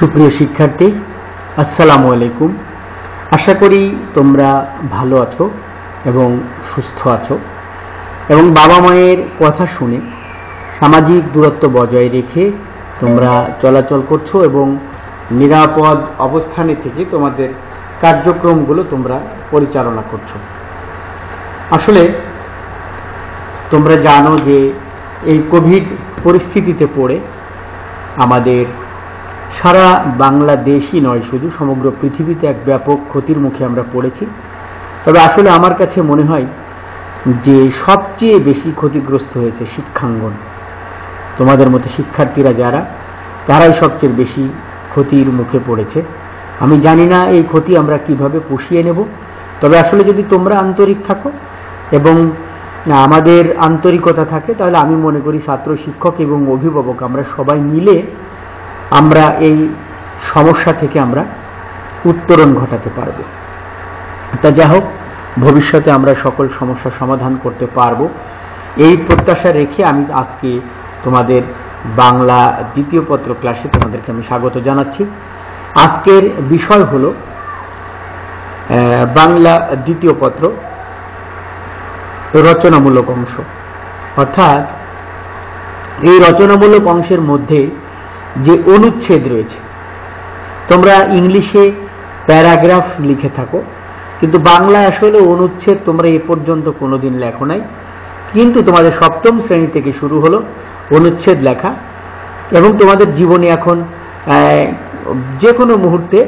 সুপ্রিয় শিক্ষার্থী, আসসালামু আলাইকুম। আশা করি তোমরা ভালো আছো এবং সুস্থ আছো এবং বাবা মায়ের কথা শুনে সামাজিক দূরত্ব বজায় রেখে তোমরা চলাচল করছো এবং নিরাপদ অবস্থানে থেকে তোমাদের কার্যক্রমগুলো তোমরা পরিচালনা করছো। আসলে তোমরা জানো যে এই কোভিড পরিস্থিতিতে পড়ে আমাদের সারা বাংলাদেশই নয়, শুধু সমগ্র পৃথিবীতে এক ব্যাপক ক্ষতির মুখে আমরা পড়েছি। তবে আসলে আমার কাছে মনে হয় যে সবচেয়ে বেশি ক্ষতিগ্রস্ত হয়েছে শিক্ষাঙ্গন। তোমাদের মতো শিক্ষার্থীরা যারা, তারাই সবচেয়ে বেশি ক্ষতির মুখে পড়েছে। আমি জানি না এই ক্ষতি আমরা কিভাবে পুষিয়ে নেব, তবে আসলে যদি তোমরা আন্তরিক থাকো এবং আমাদের আন্তরিকতা থাকে, তাহলে আমি মনে করি ছাত্র, শিক্ষক এবং অভিভাবক আমরা সবাই মিলে আমরা এই সমস্যা থেকে আমরা উত্তরণ ঘটাতে পারব। তা যা হোক, ভবিষ্যতে আমরা সকল সমস্যার সমাধান করতে পারব এই প্রত্যাশা রেখে আমি আজকে তোমাদের বাংলা দ্বিতীয় পত্র ক্লাসে তোমাদেরকে আমি স্বাগত জানাচ্ছি। আজকের বিষয় হলো বাংলা দ্বিতীয় পত্র রচনামূলক অংশ। অর্থাৎ এই রচনামূলক অংশের মধ্যে যে অনুচ্ছেদ রয়েছে, তোমরা ইংলিশে প্যারাগ্রাফ লিখে থাকো, কিন্তু বাংলায় আসলে অনুচ্ছেদ তোমরা এ পর্যন্ত কোনোদিন লেখো নাই। কিন্তু তোমাদের সপ্তম শ্রেণী থেকে শুরু হলো অনুচ্ছেদ লেখা এবং তোমাদের জীবনে এখন যে কোনো মুহূর্তে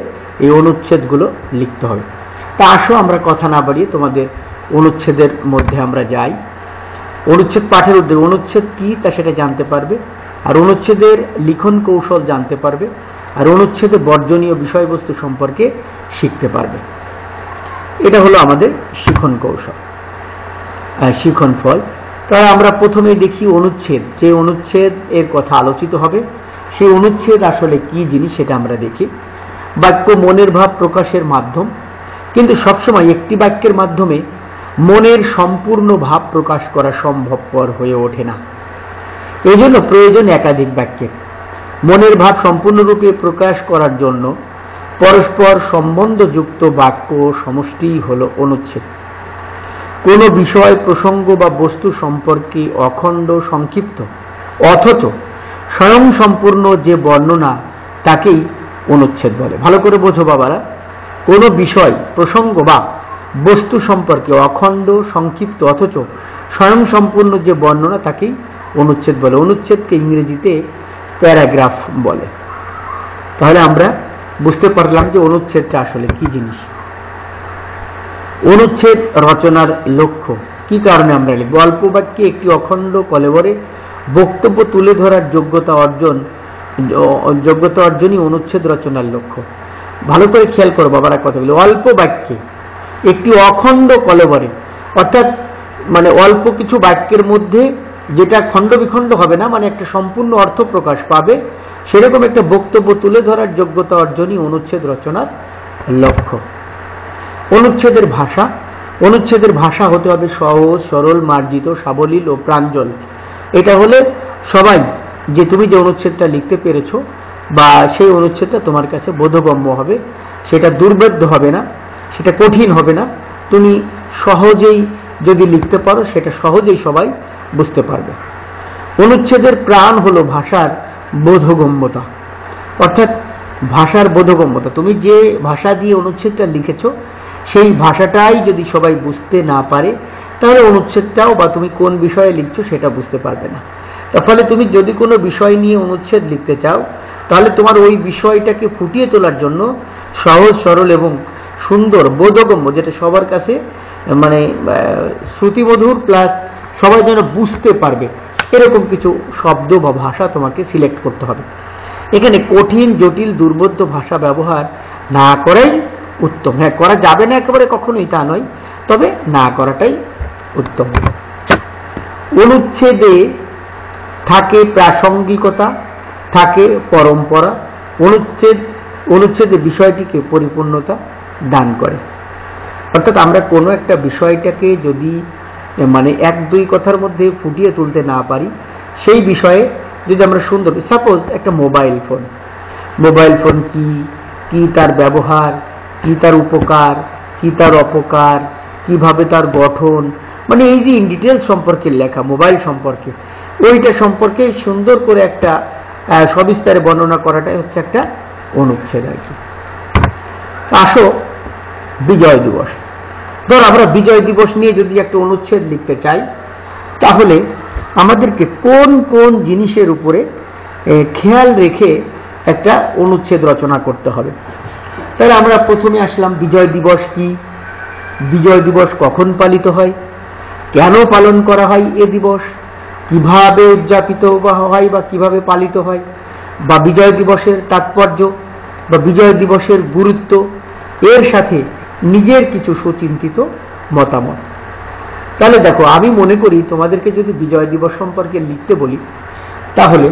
এই অনুচ্ছেদগুলো লিখতে হবে। তা আসো আমরা কথা না বাড়িয়ে তোমাদের অনুচ্ছেদের মধ্যে আমরা যাই। অনুচ্ছেদ পাঠের উদ্দেশ্য, অনুচ্ছেদ কি তা সেটা জানতে পারবে, আর অনুচ্ছেদের লিখন কৌশল জানতে পারবে, আর অনুচ্ছেদে বর্জনীয় বিষয়বস্তু সম্পর্কে শিখতে পারবে। এটা হলো আমাদের শিখন কৌশল, শিখন ফল। তাই আমরা প্রথমে দেখি অনুচ্ছেদ, যে অনুচ্ছেদ এর কথা আলোচিত হবে সেই অনুচ্ছেদ আসলে কি জিনিস সেটা আমরা দেখি। বাক্য মনের ভাব প্রকাশের মাধ্যম, কিন্তু সবসময় একটি বাক্যের মাধ্যমে মনের সম্পূর্ণ ভাব প্রকাশ করা সম্ভবপর হয়ে ওঠে না। এই জন্য প্রয়োজন একাধিক বাক্যের। মনের ভাব সম্পূর্ণরূপে প্রকাশ করার জন্য পরস্পর সম্বন্ধযুক্ত বাক্য সমষ্টি হল অনুচ্ছেদ। কোন বিষয়, প্রসঙ্গ বা বস্তু সম্পর্কে অখণ্ড, সংক্ষিপ্ত অথচ স্বয়ং সম্পূর্ণ যে বর্ণনা তাকেই অনুচ্ছেদ বলে। ভালো করে বোঝো বাবারা, কোন বিষয়, প্রসঙ্গ বা বস্তু সম্পর্কে অখণ্ড, সংক্ষিপ্ত অথচ স্বয়ং সম্পূর্ণ যে বর্ণনা তাকেই অনুচ্ছেদ বলে। অনুচ্ছেদকে ইংরেজিতে প্যারাগ্রাফ বলে। তাহলে আমরা বুঝতে পারলাম যে অনুচ্ছেদটা আসলে কি জিনিস। অনুচ্ছেদ রচনার লক্ষ্য, কি কারণে আমরা লিখব? অল্প বাক্যে একটি অখণ্ড কলেবরে বক্তব্য তুলে ধরার যোগ্যতা অর্জনই অনুচ্ছেদ রচনার লক্ষ্য। ভালো করে খেয়াল করো বাবারা কথাগুলো। অল্প বাক্যে একটি অখণ্ড কলেবরে, অর্থাৎ মানে অল্প কিছু বাক্যের মধ্যে যেটা খণ্ড বিখণ্ড হবে না, মানে একটা সম্পূর্ণ অর্থ প্রকাশ পাবে, সেরকম একটা বক্তব্য তুলে ধরার যোগ্যতা অর্জনই অনুচ্ছেদ রচনার লক্ষ্য। অনুচ্ছেদের ভাষা, অনুচ্ছেদের ভাষা হতে হবে সহজ, সরল, মার্জিত, সাবলীল ও প্রাঞ্জল। এটা হলে সবাই যে তুমি যে অনুচ্ছেদটা লিখতে পেরেছো বা সেই অনুচ্ছেদটা তোমার কাছে বোধগম্য হবে, সেটা দুর্বোধ্য হবে না, সেটা কঠিন হবে না। তুমি সহজেই যদি লিখতে পারো, সেটা সহজেই সবাই বুঝতে পারবে। অনুচ্ছেদের প্রাণ হলো ভাষার বোধগম্যতা, অর্থাৎ ভাষার বোধগম্যতা। তুমি যে ভাষা দিয়ে অনুচ্ছেদটা লিখেছো সেই ভাষাটাই যদি সবাই বুঝতে না পারে, তাহলে অনুচ্ছেদটাও বা তুমি কোন বিষয়ে লিখছো সেটা বুঝতে পারবে না। তার ফলে তুমি যদি কোনো বিষয় নিয়ে অনুচ্ছেদ লিখতে চাও, তাহলে তোমার ওই বিষয়টাকে ফুটিয়ে তোলার জন্য সহজ, সরল এবং সুন্দর, বোধগম্য, যেটা সবার কাছে মানে শ্রুতিমধুর প্লাস সবাই যেন বুঝতে পারবে, এরকম কিছু শব্দ বা ভাষা তোমাকে সিলেক্ট করতে হবে। এখানে কঠিন, জটিল, দুর্বোধ্য ভাষা ব্যবহার না করাই উত্তম। হ্যাঁ, করা যাবে না একেবারে কখনোই তা নয়, তবে না করাটাই উত্তম। অনুচ্ছেদে থাকে প্রাসঙ্গিকতা, থাকে পরম্পরা। অনুচ্ছেদে বিষয়টিকে পরিপূর্ণতা দান করে। অর্থাৎ আমরা কোনো একটা বিষয়টাকে যদি মানে এক দুই কথার মধ্যে ফুটিয়ে তুলতে না পারি, সেই বিষয়ে যদি আমরা সুন্দর, সাপোজ একটা মোবাইল ফোন, মোবাইল ফোন কি, কি তার ব্যবহার, কি তার উপকার, কি তার অপকার, কিভাবে তার গঠন, মানে এই যে ইন ডিটেল সম্পর্কে লেখা মোবাইল সম্পর্কে, ওইটা সম্পর্কে সুন্দর করে একটা সবিস্তারে বর্ণনা করাটাই হচ্ছে একটা অনুচ্ছেদ আর কি। আসো বিজয় দিবস। ধর আমরা বিজয় দিবস নিয়ে যদি একটা অনুচ্ছেদ লিখতে চাই, তাহলে আমাদেরকে কোন কোন জিনিসের উপরে খেয়াল রেখে একটা অনুচ্ছেদ রচনা করতে হবে। তাহলে আমরা প্রথমে আসলাম বিজয় দিবস কি, বিজয় দিবস কখন পালিত হয়, কেন পালন করা হয় এ দিবস, কিভাবে উদযাপিত হয় বা কিভাবে পালিত হয়, বা বিজয় দিবসের তাৎপর্য বা বিজয় দিবসের গুরুত্ব, এর সাথে নিজের কিছু সুচিন্তিত মতামত। তাহলে দেখো, আমি মনে করি তোমাদেরকে যদি বিজয় দিবস সম্পর্কে লিখতে বলি, তাহলে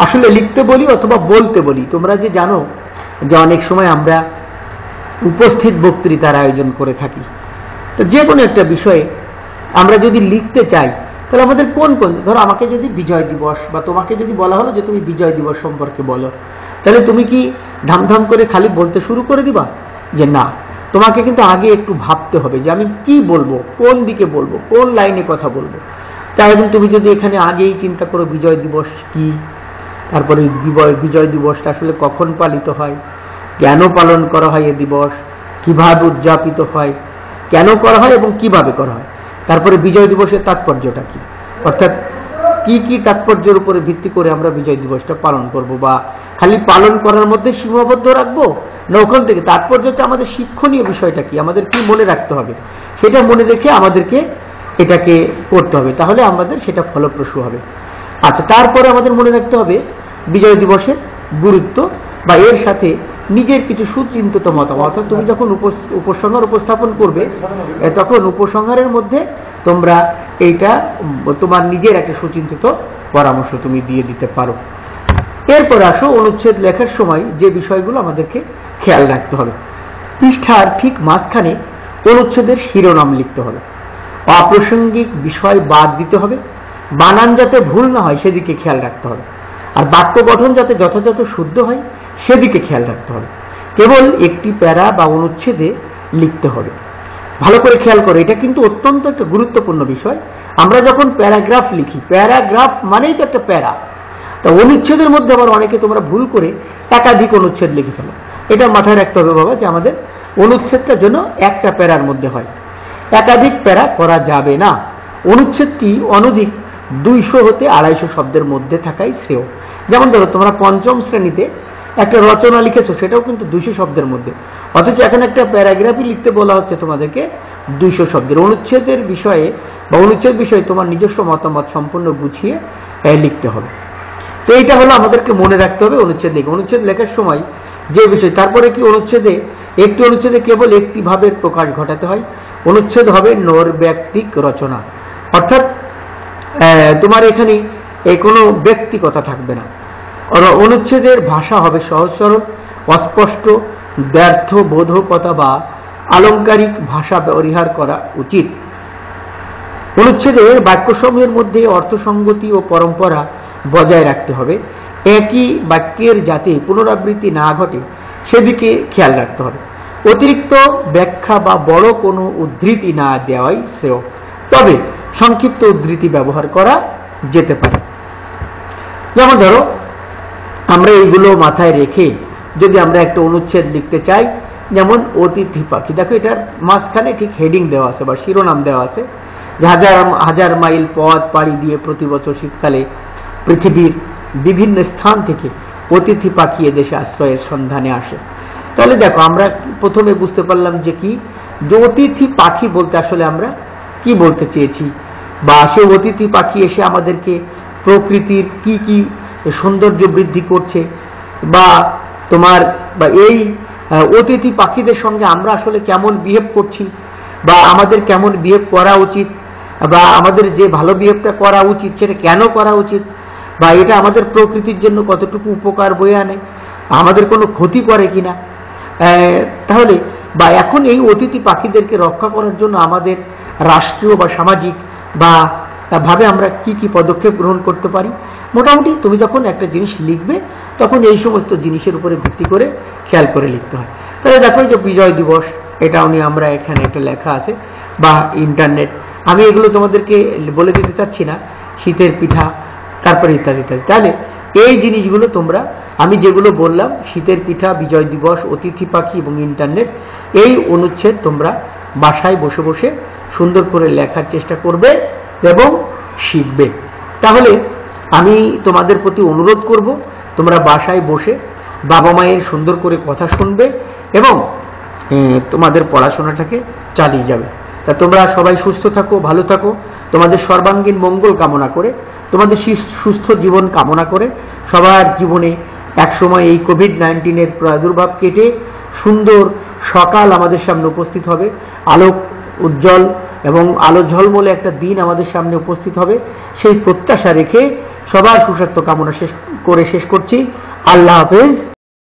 আসলে লিখতে বলি অথবা বলতে বলি, তোমরা যে জানো যে অনেক সময় আমরা উপস্থিত বক্তৃতার আয়োজন করে থাকি, তো যে কোনো একটা বিষয়ে আমরা যদি লিখতে চাই, তাহলে আমাদের কোন কোন, ধরো আমাকে যদি বিজয় দিবস বা তোমাকে যদি বলা হলো যে তুমি বিজয় দিবস সম্পর্কে বলো, তাহলে তুমি কি ধামধাম করে খালি বলতে শুরু করে দিবা? যে না, তোমাকে কিন্তু আগে একটু ভাবতে হবে যে আমি কি বলবো, কোন দিকে বলবো, কোন লাইনে কথা বলবো। তাই এখন তুমি যদি এখানে আগেই চিন্তা করো বিজয় দিবস কি, তারপরে বিজয় দিবসটা আসলে কখন পালিত হয়, কেন পালন করা হয় এ দিবস, কিভাবে উদযাপিত হয়, কেন করা হয় এবং কিভাবে করা হয়, তারপরে বিজয় দিবসের তাৎপর্যটা কি, অর্থাৎ কি কি তাৎপর্যের উপরে ভিত্তি করে আমরা বিজয় দিবসটা পালন করব, বা খালি পালন করার মধ্যে সীমাবদ্ধ রাখবো, না ওখান থেকে তাৎপর্য হচ্ছে আমাদের শিক্ষণীয় বিষয়টা কি, আমাদের কি মনে রাখতে হবে, সেটা মনে রেখে আমাদেরকে এটাকে করতে হবে, তাহলে আমাদের সেটা ফলপ্রসূ হবে। আচ্ছা, তারপরে আমাদের মনে রাখতে হবে বিজয় দিবসের গুরুত্ব বা এর সাথে নিজের কিছু সুচিন্তিত মতামত। তুমি যখন উপসংহার উপস্থাপন করবে, তখন উপসংহারের মধ্যে তোমরা এইটা তোমার নিজের একটা সুচিন্তিত পরামর্শ তুমি দিয়ে দিতে পারো। এরপর আসো অনুচ্ছেদ লেখার সময় যে বিষয়গুলো আমাদেরকে খেয়াল রাখতে হবে। পৃষ্ঠার ঠিক মাঝখানে অনুচ্ছেদের শিরোনাম লিখতে হবে, অপ্রাসঙ্গিক বিষয় বাদ দিতে হবে, বানান যাতে ভুল না হয় সেদিকে খেয়াল রাখতে হবে, আর বাক্য গঠন যাতে যথাযথ শুদ্ধ হয় সেদিকে খেয়াল রাখতে হবে। কেবল একটি প্যারা বা অনুচ্ছেদে লিখতে হবে। ভালো করে খেয়াল করো, এটা কিন্তু অত্যন্ত একটা গুরুত্বপূর্ণ বিষয়। আমরা যখন প্যারাগ্রাফ লিখি, প্যারাগ্রাফ মানেই তো একটা প্যারা, তা অনুচ্ছেদের মধ্যে আবার অনেকে তোমরা ভুল করে একাধিক অনুচ্ছেদ লিখে ফেলো। এটা মাথায় রাখতে হবে বাবা, যে আমাদের অনুচ্ছেদটা যেন একটা প্যারার মধ্যে হয়, একাধিক প্যারা করা যাবে না। অনুচ্ছেদটি অনধিক 200 হতে 250 শব্দের মধ্যে থাকাই শ্রেয়। যেমন ধরো তোমরা পঞ্চম শ্রেণীতে একটা রচনা লিখেছো, সেটাও কিন্তু 200 শব্দের মধ্যে, অথচ এখন একটা প্যারাগ্রাফই লিখতে বলা হচ্ছে তোমাদেরকে 200 শব্দের। অনুচ্ছেদের বিষয়ে বা অনুচ্ছেদ বিষয়ে তোমার নিজস্ব মতামত সম্পূর্ণ গুছিয়ে লিখতে হবে। তো এইটা হলো আমাদেরকে মনে রাখতে হবে অনুচ্ছেদ লেখা। অনুচ্ছেদ লেখার সময় যে বিষয়, তারপরে কি অনুচ্ছেদে একটি অনুচ্ছেদে কেবল একটি ভাবের প্রকাশ ঘটাতে হয়। অনুচ্ছেদ হবে নৈর্ব্যক্তিক রচনা, অর্থাৎ তোমার এখানে কোনো ব্যক্তিগতা থাকবে না। অনুচ্ছেদের ভাষা হবে সহজ সরল, অস্পষ্ট, ব্যর্থ বোধকতা বা আলংকারিক ভাষা ব্যবহার করা উচিত। অনুচ্ছেদের বাক্যসমূহের মধ্যে অর্থসঙ্গতি ও পরম্পরা বজায় রাখতে হবে। একই বাক্যের যাতে পুনরাবৃত্তি না ঘটে সেদিকে খেয়াল রাখতে হবে। অতিরিক্ত ব্যাখ্যা বা বড় কোনো উদ্ধৃতি না দেওয়াই শ্রেয়, তবে সংক্ষিপ্ত উদ্ধৃতি ব্যবহার করা যেতে পারে। যেমন ধরো আমরা এইগুলো মাথায় রেখে যদি আমরা একটা অনুচ্ছেদ লিখতে চাই, যেমন অতিথি পাখি, দেখো এটার মাঝখানে ঠিক হেডিং দেওয়া আছে বা শিরোনাম দেওয়া আছে, হাজার হাজার মাইল পথ পাড়ি দিয়ে প্রতি বছর শীতকালে পৃথিবীর বিভিন্ন স্থান থেকে অতিথি পাখি এদেশে আশ্রয়ের সন্ধানে আসে। তাহলে দেখো আমরা প্রথমে বুঝতে পারলাম যে কি, যে অতিথি পাখি বলতে আসলে আমরা কি বলতে চেয়েছি, বা সে অতিথি পাখি এসে আমাদেরকে প্রকৃতির কি কি সৌন্দর্য বৃদ্ধি করছে, বা তোমার বা এই অতিথি পাখিদের সঙ্গে আমরা আসলে কেমন বিহেভ করছি, বা আমাদের কেমন বিহেভ করা উচিত, বা আমাদের যে ভালো বিহেভটা করা উচিত সেটা কেন করা উচিত, বা এটা আমাদের প্রকৃতির জন্য কতটুকু উপকার বয়ে আনে, আমাদের কোনো ক্ষতি করে কিনা। তাহলে বা এখন এই অতিথি পাখিদেরকে রক্ষা করার জন্য আমাদের রাষ্ট্রীয় বা সামাজিক বা ভাবে আমরা কি কি পদক্ষেপ গ্রহণ করতে পারি, মোটামুটি তুমি যখন একটা জিনিস লিখবে তখন এই সমস্ত জিনিসের উপরে ভিত্তি করে খেয়াল করে লিখতে হয়। তাহলে দেখো যে বিজয় দিবস, এটাও নিয়ে আমরা এখানে একটা লেখা আছে, বা ইন্টারনেট, আমি এগুলো তোমাদেরকে বলে দিতে চাচ্ছি না, শীতের পিঠা, তারপরে ইত্যাদি ইত্যাদি। তাহলে এই জিনিসগুলো তোমরা, আমি যেগুলো বললাম, শীতের পিঠা, বিজয় দিবস, অতিথি পাখি এবং ইন্টারনেট, এই অনুচ্ছেদ তোমরা বাসায় বসে বসে সুন্দর করে লেখার চেষ্টা করবে এবং শিখবে। তাহলে আমি তোমাদের প্রতি অনুরোধ করব, তোমরা বাসায় বসে বাবা মায়ের সুন্দর করে কথা শুনবে এবং তোমাদের পড়াশোনাটাকে চালিয়ে যাবে। তা তোমরা সবাই সুস্থ থাকো, ভালো থাকো, তোমাদের সর্বাঙ্গীন মঙ্গল কামনা করে, তোমাদের সুস্থ জীবন কামনা করে, সবার জীবনে একসময় এই কোভিড-19 প্রাদুর্ভাব কেটে সুন্দর সকাল আমাদের সামনে উপস্থিত হবে, আলোক উজ্জ্বল এবং আলো ঝলমলে একটা দিন আমাদের সামনে উপস্থিত হবে, সেই প্রত্যাশা রেখে সবার সুস্বাস্থ্য কামনা শেষ করছি। আল্লাহ হাফেজ।